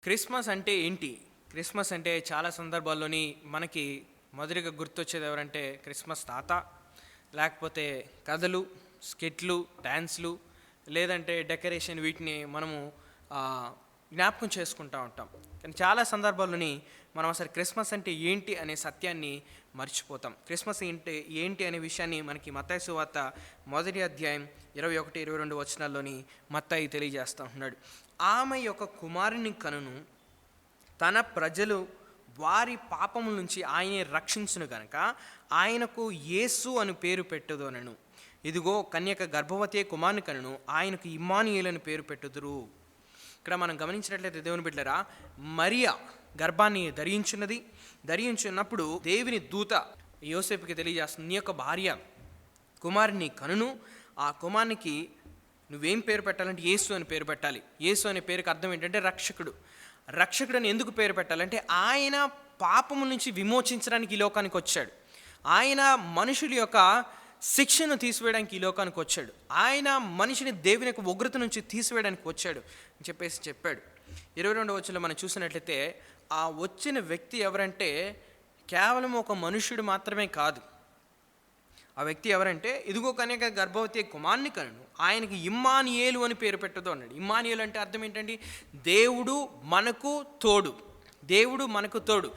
Christmas అంటే ఏంటి? Christmas అంటే చాలా సందర్భాల్లోని మనకి మొదటిగా గుర్తొచ్చేది ఎవరంటే క్రిస్మస్ తాత, లేకపోతే కథలు, స్కిట్‌లు, డాన్స్‌లు, లేదంటే డెకరేషన్ వీటిని మనము జ్ఞాపకం చేసుకుంటా ఉంటాం. కానీ చాలా సందర్భాల్లోని మనం అసలు క్రిస్మస్ అంటే ఏంటి అనే సత్యాన్ని మర్చిపోతాం. క్రిస్మస్ ఏంటి ఏంటి అనే విషయాన్ని మనకి మత్తయి సువార్త మొదటి అధ్యాయం 21, 22 వచనాల్లోని మత్తయి తెలియజేస్తా ఉంటున్నాడు. ఆమె యొక్క కుమారుని కనును, తన ప్రజలు వారి పాపముల నుంచి ఆయనే రక్షించును గనక ఆయనకు యేసు అని పేరు పెట్టుదనను. ఇదిగో కన్యక గర్భవతి కుమారుని కనును, ఆయనకు ఇమ్మానుయేలు అని పేరు పెట్టుదురు. ఇక్కడ మనం గమనించినట్లయితే దేవుని బిడ్డలారా, మరియా గర్భాన్ని ధరించున్నప్పుడు దేవుని దూత యోసేపుకి తెలియజేస్తుంది, నీ యొక్క భార్య కుమారుని కనును, ఆ కుమారునికి నువ్వేం పేరు పెట్టాలంటే యేసు అని పేరు పెట్టాలి. యేసు అనే పేరుకి అర్థం ఏంటంటే రక్షకుడు. రక్షకుడని ఎందుకు పేరు పెట్టాలంటే ఆయన పాపము నుంచి విమోచించడానికి ఈ లోకానికి వచ్చాడు. ఆయన మనుషుల యొక్క శిక్షను తీసివేయడానికి ఈ లోకానికి వచ్చాడు. ఆయన మనిషిని దేవుని యొక్క ఉగ్రత నుంచి తీసివేయడానికి వచ్చాడు అని చెప్పాడు. 22వ వచనంలో మనం చూసినట్లయితే ఆ వచ్చిన వ్యక్తి ఎవరంటే కేవలం ఒక మనుష్యుడు మాత్రమే కాదు. ఆ వ్యక్తి ఎవరంటే ఇదిగో కన్యక గర్భవతి కుమారుని కనును, ఆయనకి ఇమ్మానుయేలు అని పేరు పెట్టదు అన్నాడు. ఇమ్మానుయేలు అంటే అర్థం ఏంటండి? దేవుడు మనకు తోడు. దేవుడు మనకు తోడు.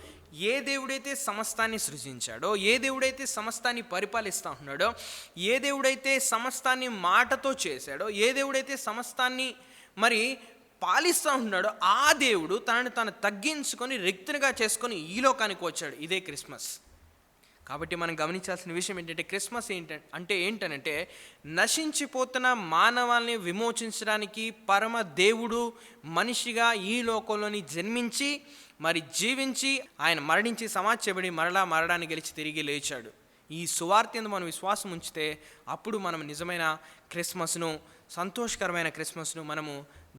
ఏ దేవుడైతే సమస్తాన్ని సృజించాడో, ఏ దేవుడైతే సమస్తాన్ని పరిపాలిస్తూ ఉన్నాడో, ఏ దేవుడైతే సమస్తాన్ని మాటతో చేశాడో, ఏ దేవుడైతే సమస్తాన్ని పాలిస్తూ ఉన్నాడో ఆ దేవుడు తనని తాను తగ్గించుకొని రిక్తునిగా చేసుకొని ఈ లోకానికి వచ్చాడు. ఇదే క్రిస్మస్. కాబట్టి మనం గమనించాల్సిన విషయం ఏంటంటే క్రిస్మస్ ఏంటనంటే నశించిపోతున్న మానవాల్ని విమోచించడానికి పరమ దేవుడు మనిషిగా ఈ లోకంలోని జన్మించి జీవించి ఆయన మరణించి సమాధి చేయబడి మరణాన్ని గెలిచి తిరిగి లేచాడు. ఈ సువార్త యందు మనం విశ్వాసం ఉంచితే అప్పుడు మనం నిజమైన క్రిస్మస్ను, సంతోషకరమైన క్రిస్మస్ను మనము